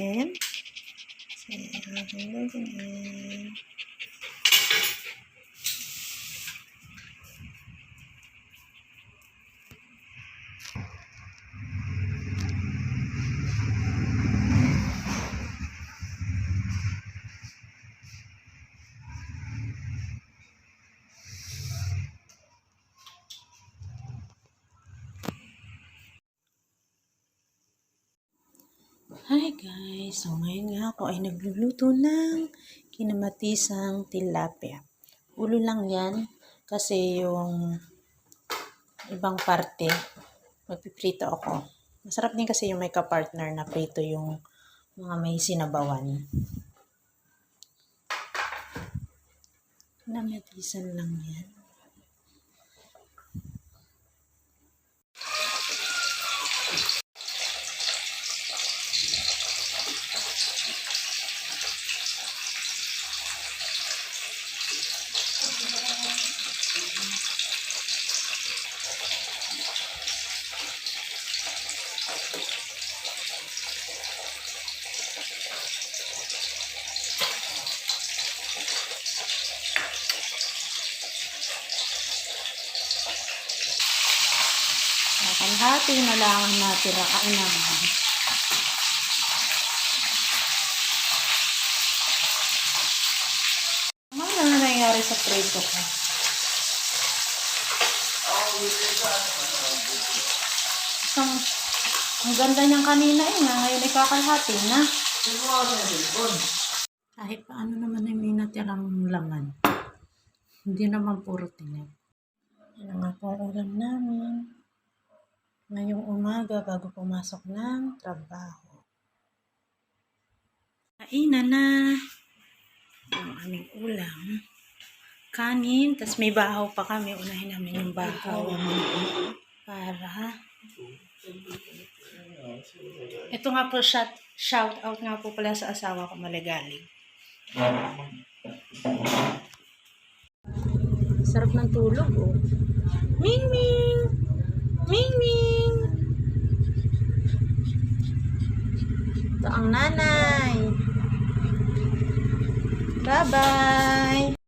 lutuin. So, aking lutuin. Hi guys! So ngayon nga ako ay nagluluto ng kinamatisang tilapia. Ulo lang yan kasi yung ibang parte magpiprito ako. Masarap din kasi yung may kapartner na prito yung mga may sinabawan. Kinamatisan lang yan. Kalahati na lang ang natira kailangan. Ano na nangyayari sa prito ko? Ang ganda niyang kanina ngayon ay kakalahati na. Kahit paano naman ay may natirang laman. Hindi naman puro tinip. Yan nga po ang ulam namin ngayong umaga bago pumasok ng trabaho. Kainan na ang aming ulam. Kanin, tas may bahaw pa kami. Unahin namin yung bahaw para ito nga po, shout out nga po pala sa asawa ko, Maligalig. Sarap ng tulog, oh. Ming Ming! Ming Ming! Ito ang nanay. Bye-bye!